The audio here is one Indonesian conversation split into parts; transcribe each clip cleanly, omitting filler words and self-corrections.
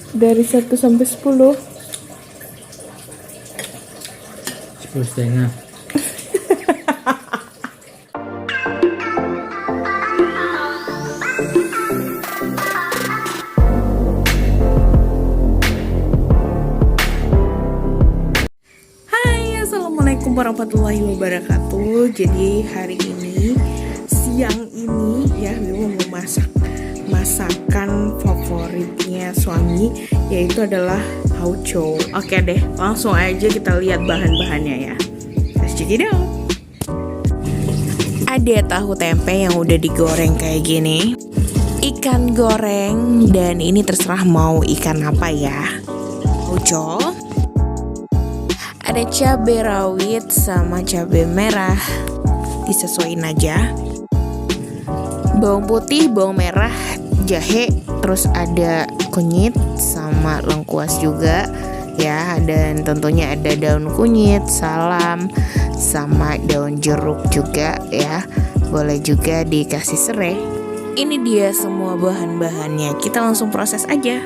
Dari 1 sampai 10. 10,5. Hai, assalamualaikum warahmatullahi wabarakatuh. Jadi hari ini, siang ini ya, Wiwo mau masak masakan favoritnya suami, yaitu adalah hauco. Oke deh, langsung aja kita lihat bahan-bahannya ya. Let's check it out. Ada tahu tempe yang udah digoreng kayak gini, ikan goreng, dan ini terserah mau ikan apa ya. Hauco. Ada cabai rawit sama cabai merah, disesuaiin aja. Bawang putih, bawang merah, jahe, terus ada kunyit sama lengkuas juga ya. Dan tentunya ada daun kunyit, salam, sama daun jeruk juga ya. Boleh juga dikasih serai. Ini dia semua bahan-bahannya. Kita langsung proses aja.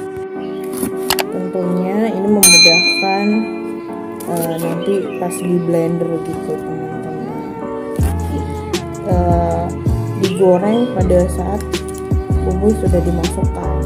Tentunya ini memudahkan nanti pas di blender gitu teman-teman. Digoreng pada saat bumbu sudah dimasukkan.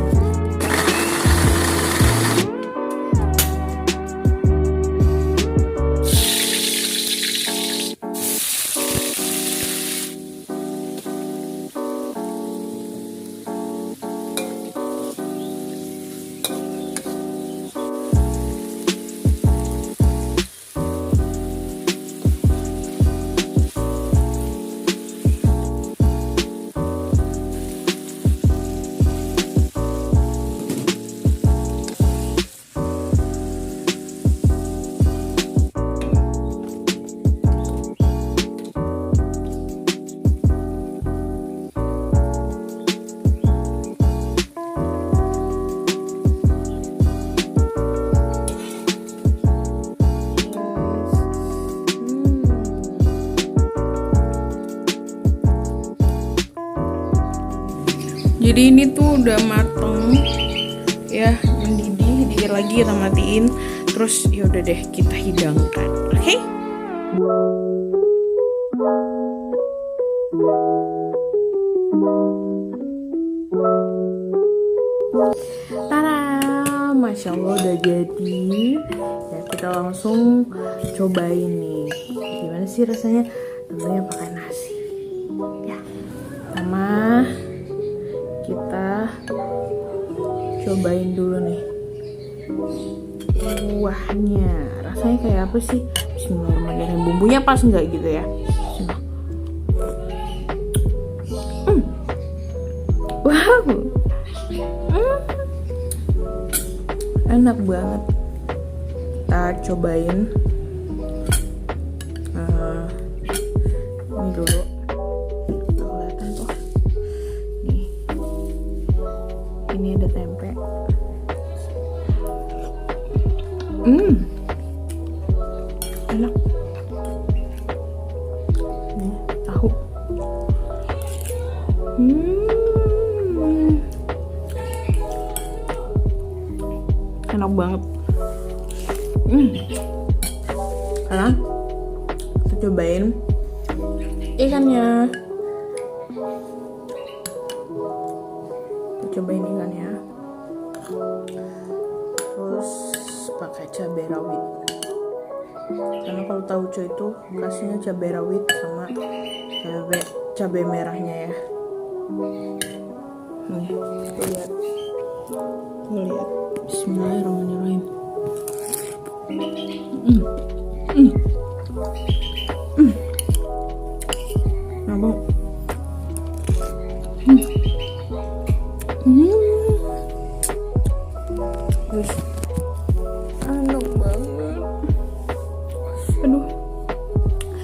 Jadi ini tuh udah mateng ya, mendidih, dikit lagi kita matiin. Terus yaudah deh kita hidangkan, oke? Tada, Masya Allah udah jadi. Ya kita langsung cobain nih. Gimana sih rasanya? Tentunya pakai nasi. Ya, sama kita cobain dulu nih kuahnya, rasanya kayak apa sih? Bismillahirrahmanirrahim. Bumbunya pas nggak gitu ya? Wow, enak banget. Kita cobain ini dulu. Kelihatan tuh. Nih, ini ada tempe. Enak. Nih, tahu. Enak banget. Sekarang kita cobain ikannya. Terus pakai cabai rawit. Karena kalau tauco itu kasihnya cabai rawit sama cabai merahnya ya. Nih, lihat. Bismillahirrahmanirrahim. Abang. Terus enak banget. Aduh,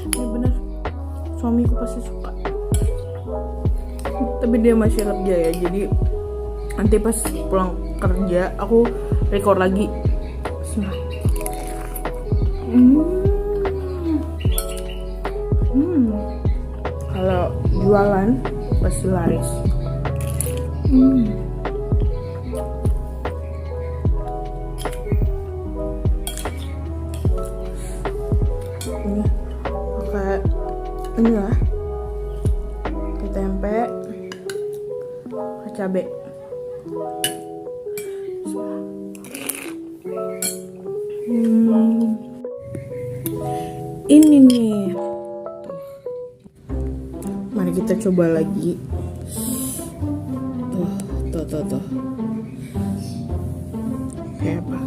ini bener suamiku pasti suka. Tapi dia masih kerja ya, jadi nanti pas pulang kerja aku record lagi. Kalau jualan pasti laris. Ini ya, ke tempe, ke cabai. Ini nih. Mari kita coba lagi. Tuh. Kayak apa?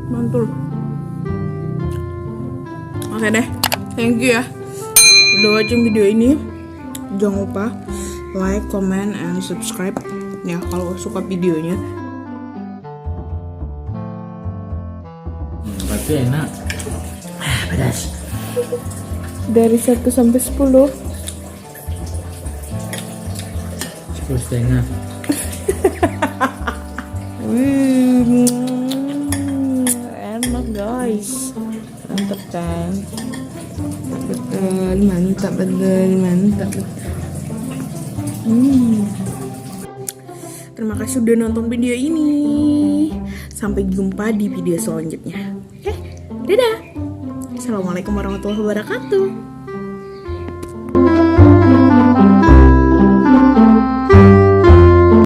Mantul. Oke deh, thank you ya udah watching video ini. Jangan lupa like, comment, and subscribe ya kalau suka videonya. Tapi enak. Pedas. Dari 1 sampai 10. 10,5. Enak guys, mantap kan? Mantap betul. Terima kasih udah nonton video ini. Sampai jumpa di video selanjutnya. Dadah. Assalamualaikum warahmatullahi wabarakatuh.